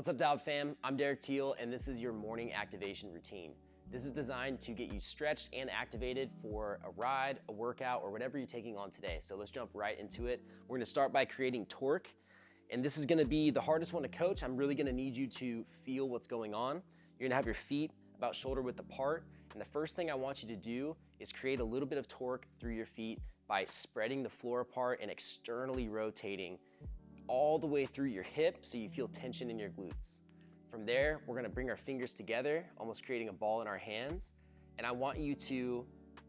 What's up, Dialed fam? I'm Derek Teal, and this is your morning activation routine. This is designed to get you stretched and activated for a ride, a workout, or whatever you're taking on today. So let's jump right into it. We're gonna start by creating torque, and this is gonna be the hardest one to coach. I'm really gonna need you to feel what's going on. You're gonna have your feet about shoulder width apart, and the first thing I want you to do is create a little bit of torque through your feet by spreading the floor apart and externally rotating all the way through your hip so you feel tension in your glutes. From there, we're gonna bring our fingers together, almost creating a ball in our hands. And I want you to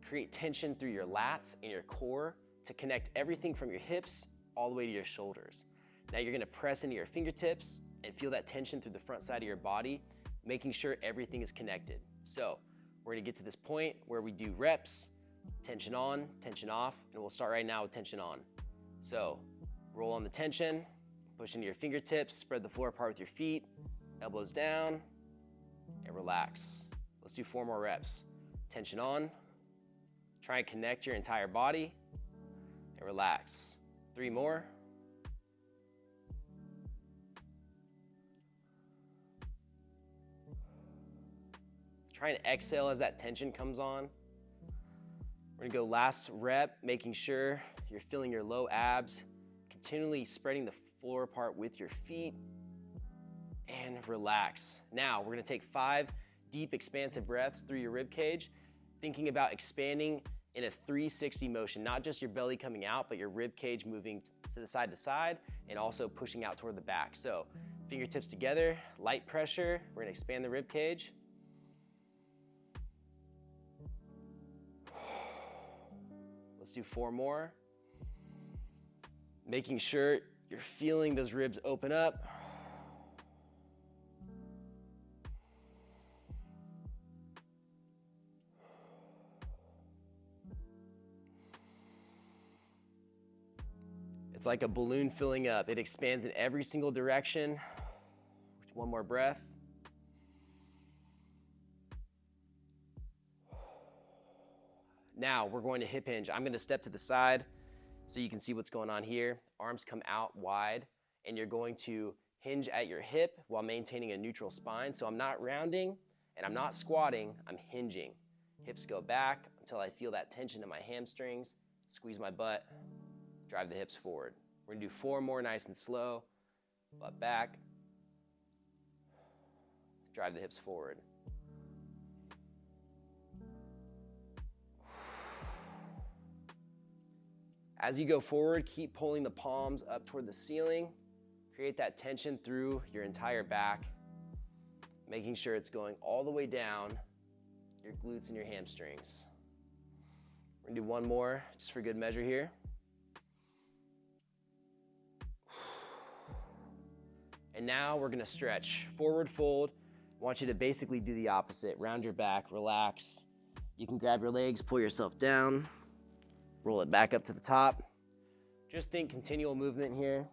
create tension through your lats and your core to connect everything from your hips all the way to your shoulders. Now you're gonna press into your fingertips and feel that tension through the front side of your body, making sure everything is connected. So we're gonna get to this point where we do reps, tension on, tension off, and we'll start right now with tension on. So roll on the tension, push into your fingertips, spread the floor apart with your feet, elbows down, and relax. Let's do 4 more reps. Tension on, try and connect your entire body, and relax. 3 more. Try and exhale as that tension comes on. We're gonna go last rep, making sure you're feeling your low abs, continually spreading the floor apart with your feet, and relax. Now, we're gonna take 5 deep, expansive breaths through your rib cage, thinking about expanding in a 360 motion, not just your belly coming out, but your rib cage moving to side, and also pushing out toward the back. So, fingertips together, light pressure. We're gonna expand the rib cage. Let's do 4 more. Making sure you're feeling those ribs open up. It's like a balloon filling up. It expands in every single direction. 1 more breath. Now we're going to hip hinge. I'm gonna step to the side so you can see what's going on here. Arms come out wide, and you're going to hinge at your hip while maintaining a neutral spine. So I'm not rounding and I'm not squatting, I'm hinging. Hips go back until I feel that tension in my hamstrings, squeeze my butt, drive the hips forward. We're gonna do 4 more nice and slow. Butt back, drive the hips forward. As you go forward, keep pulling the palms up toward the ceiling. Create that tension through your entire back, making sure it's going all the way down your glutes and your hamstrings. We're gonna do 1 more, just for good measure here. And now we're gonna stretch. Forward fold. I want you to basically do the opposite. Round your back, relax. You can grab your legs, pull yourself down. Roll it back up to the top. Just think continual movement here.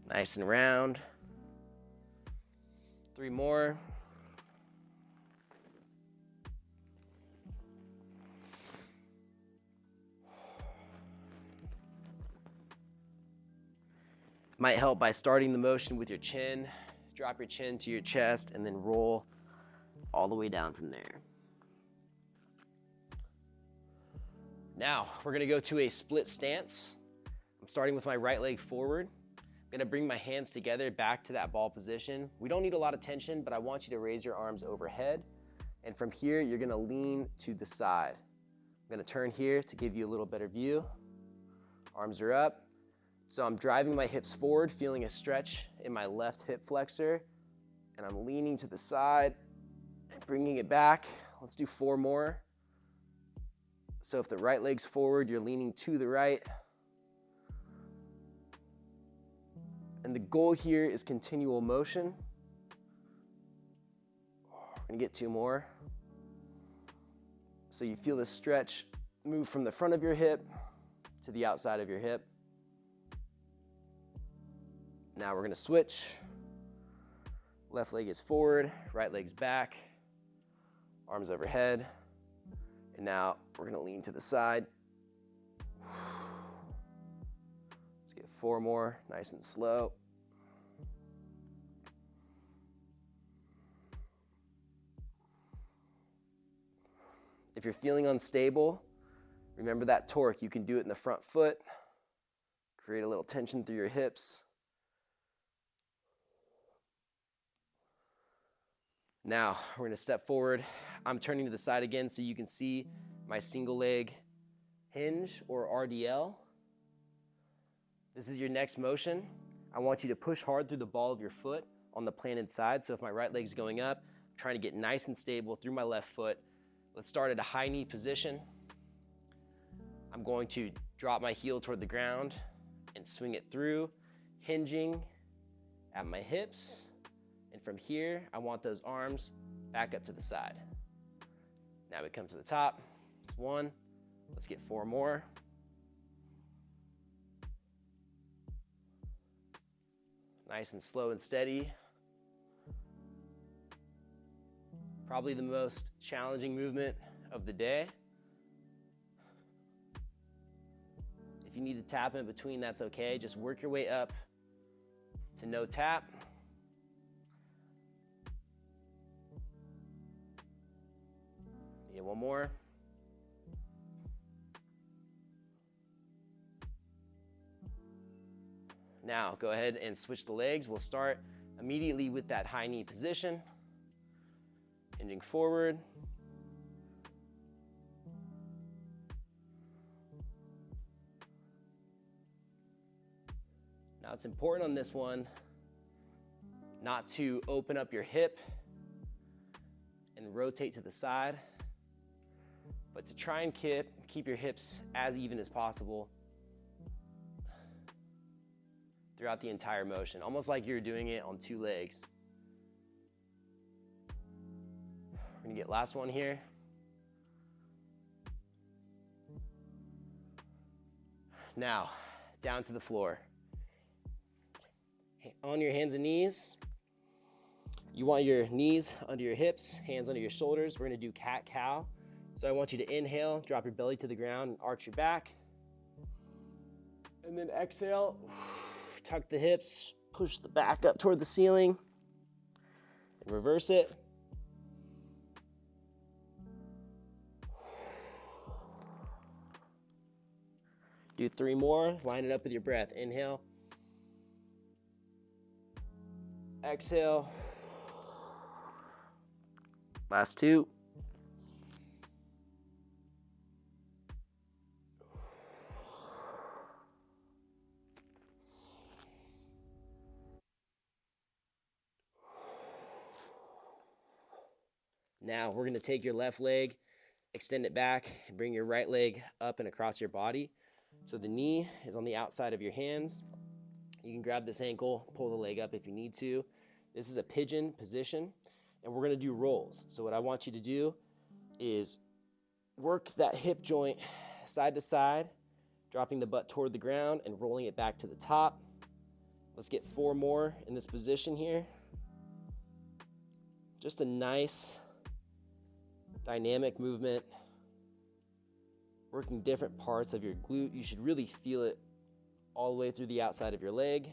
Nice and round. 3 more. Might help by starting the motion with your chin. Drop your chin to your chest and then roll all the way down from there. Now, we're gonna go to a split stance. I'm starting with my right leg forward. I'm gonna bring my hands together back to that ball position. We don't need a lot of tension, but I want you to raise your arms overhead. And from here, you're gonna lean to the side. I'm gonna turn here to give you a little better view. Arms are up. So I'm driving my hips forward, feeling a stretch in my left hip flexor, and I'm leaning to the side and bringing it back. Let's do 4 more. So if the right leg's forward, you're leaning to the right. And the goal here is continual motion. We're gonna get 2 more. So you feel the stretch move from the front of your hip to the outside of your hip. Now we're gonna switch. Left leg is forward, right leg's back, arms overhead. And now we're gonna lean to the side. Let's get 4 more, nice and slow. If you're feeling unstable, remember that torque. You can do it in the front foot. Create a little tension through your hips. Now, we're going to step forward. I'm turning to the side again so you can see my single leg hinge or RDL. This is your next motion. I want you to push hard through the ball of your foot on the planted side. So if my right leg's going up, I'm trying to get nice and stable through my left foot. Let's start at a high knee position. I'm going to drop my heel toward the ground and swing it through, hinging at my hips. And from here, I want those arms back up to the side. Now we come to the top. It's 1. Let's get 4 more. Nice and slow and steady. Probably the most challenging movement of the day. If you need to tap in between, that's okay. Just work your way up to no tap. Yeah, 1 more. Now, go ahead and switch the legs. We'll start immediately with that high knee position. Hinging forward. Now, it's important on this one not to open up your hip and rotate to the side, but to try and keep your hips as even as possible throughout the entire motion, almost like you're doing it on 2 legs. We're gonna get last one here. Now, down to the floor. On your hands and knees. You want your knees under your hips, hands under your shoulders. We're gonna do cat-cow. So I want you to inhale, drop your belly to the ground and arch your back. And then exhale, tuck the hips, push the back up toward the ceiling, and reverse it. Do 3 more, line it up with your breath. Inhale. Exhale. Last 2. Now we're going to take your left leg, extend it back, and bring your right leg up and across your body. So the knee is on the outside of your hands. You can grab this ankle, pull the leg up if you need to. This is a pigeon position, and we're going to do rolls. So what I want you to do is work that hip joint side to side, dropping the butt toward the ground and rolling it back to the top. Let's get 4 more in this position here. Just a nice dynamic movement, working different parts of your glute. You should really feel it all the way through the outside of your leg.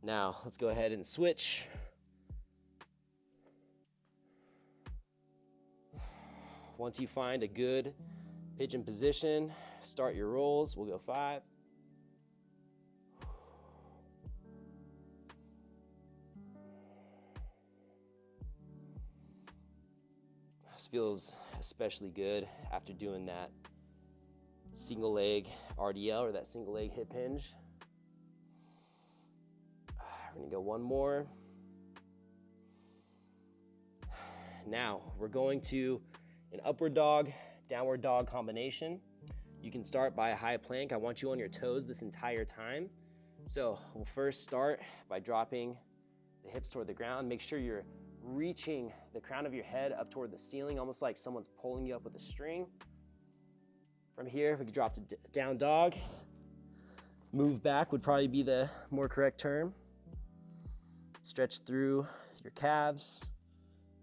Now, let's go ahead and switch. Once you find a good pigeon position, start your rolls. We'll go 5. This feels especially good after doing that single leg RDL or that single leg hip hinge. We're gonna go 1 more. Now we're going to an upward dog, downward dog combination. You can start by a high plank. I want you on your toes this entire time. So we'll first start by dropping the hips toward the ground. Make sure you're reaching the crown of your head up toward the ceiling, almost like someone's pulling you up with a string. From here, we can drop to down dog. Move back would probably be the more correct term. Stretch through your calves,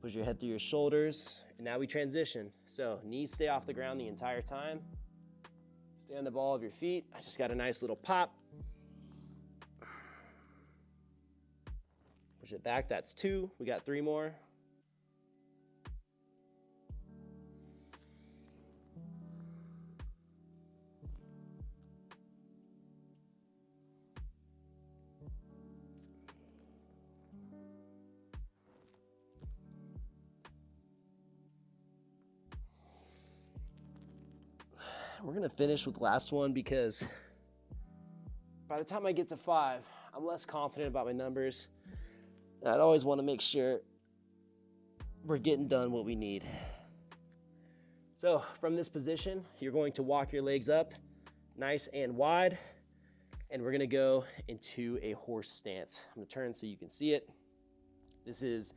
push your head through your shoulders, and now we transition. So knees stay off the ground the entire time. Stand the ball of your feet. I just got a nice little pop. Push it back, that's 2. We got 3 more. We're gonna finish with the last one because by the time I get to 5, I'm less confident about my numbers. I'd always want to make sure we're getting done what we need. So from this position, you're going to walk your legs up nice and wide, and we're gonna go into a horse stance. I'm gonna turn so you can see it. This is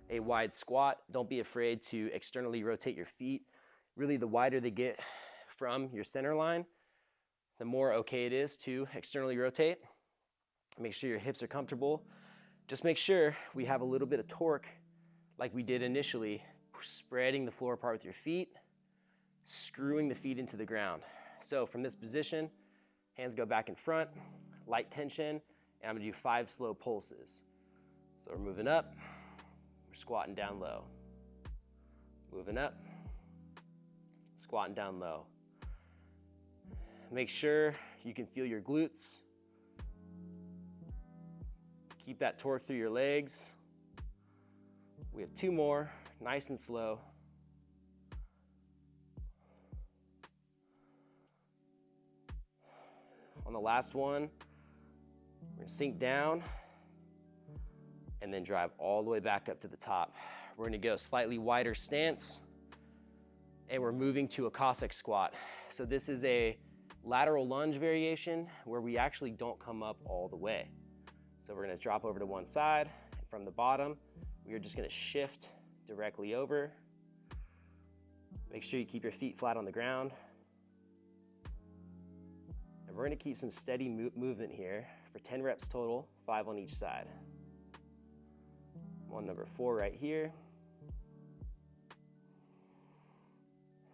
a wide squat. Don't be afraid to externally rotate your feet. Really, the wider they get from your center line, the more okay it is to externally rotate. Make sure your hips are comfortable. Just make sure we have a little bit of torque like we did initially, spreading the floor apart with your feet, screwing the feet into the ground. So from this position, hands go back in front, light tension, and I'm gonna do 5 slow pulses. So we're moving up, we're squatting down low. Moving up, squatting down low. Make sure you can feel your glutes. Keep that torque through your legs. We have 2 more, nice and slow. On the last one, we're gonna sink down and then drive all the way back up to the top. We're gonna go slightly wider stance, and we're moving to a Cossack squat. So this is a lateral lunge variation where we actually don't come up all the way. So we're gonna drop over to one side, and from the bottom, we are just gonna shift directly over. Make sure you keep your feet flat on the ground. And we're gonna keep some steady movement here for 10 reps total, 5 on each side. I'm on number 4 right here.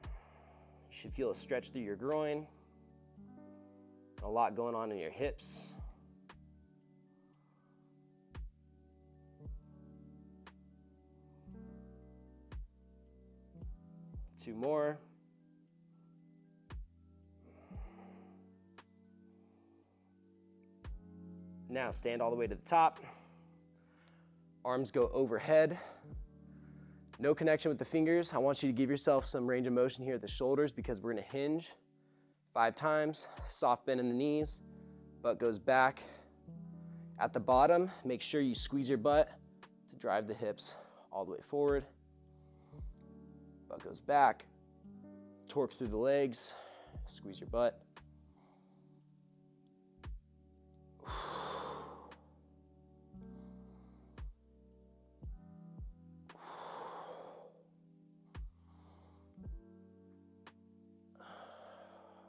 You should feel a stretch through your groin. A lot going on in your hips. Two more. Now stand all the way to the top. Arms go overhead. No connection with the fingers. I want you to give yourself some range of motion here at the shoulders because we're gonna hinge 5 times. Soft bend in the knees. Butt goes back. At the bottom, make sure you squeeze your butt to drive the hips all the way forward. Butt goes back. Torque through the legs. Squeeze your butt.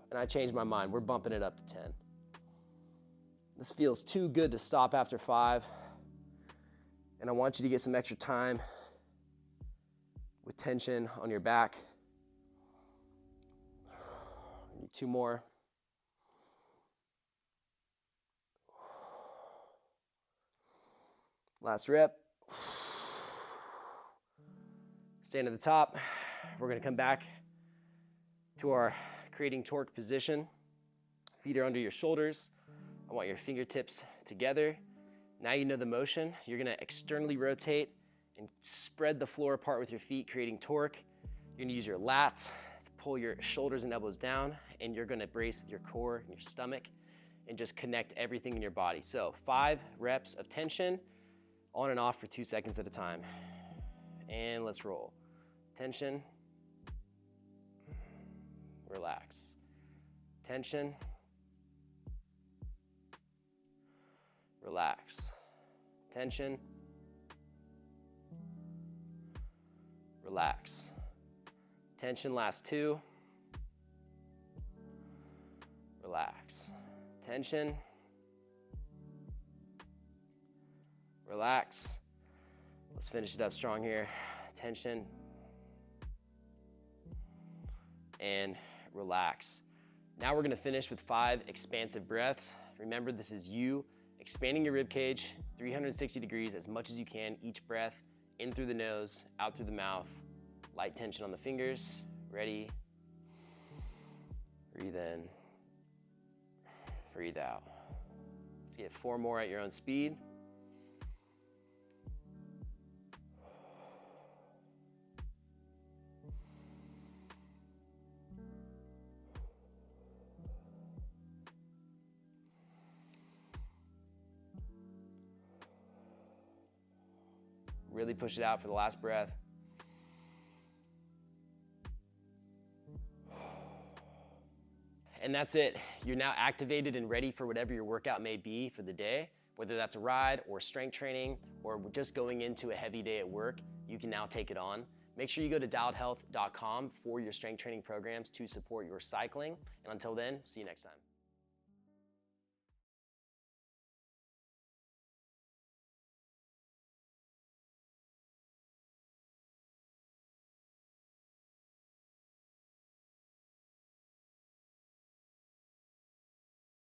And I changed my mind. We're bumping it up to 10. This feels too good to stop after 5. And I want you to get some extra time with tension on your back. I need 2 more. Last rep. Stand at the top. We're gonna come back to our creating torque position. Feet are under your shoulders. I want your fingertips together. Now you know the motion. You're gonna externally rotate and spread the floor apart with your feet, creating torque. You're gonna use your lats to pull your shoulders and elbows down, and you're gonna brace with your core and your stomach and just connect everything in your body. So 5 reps of tension, on and off for 2 seconds at a time. And let's roll. Tension, relax. Tension, relax. Tension, relax. Tension, last 2. Relax. Tension, relax. Let's finish it up strong here. Tension and relax. Now we're gonna finish with 5 expansive breaths. Remember, this is you expanding your rib cage 360 degrees as much as you can each breath, in through the nose, out through the mouth. Light tension on the fingers. Ready? Breathe in, breathe out. Let's get 4 more at your own speed. Really push it out for the last breath. And that's it. You're now activated and ready for whatever your workout may be for the day, whether that's a ride or strength training or just going into a heavy day at work. You can now take it on. Make sure you go to dialedhealth.com for your strength training programs to support your cycling. And until then, see you next time.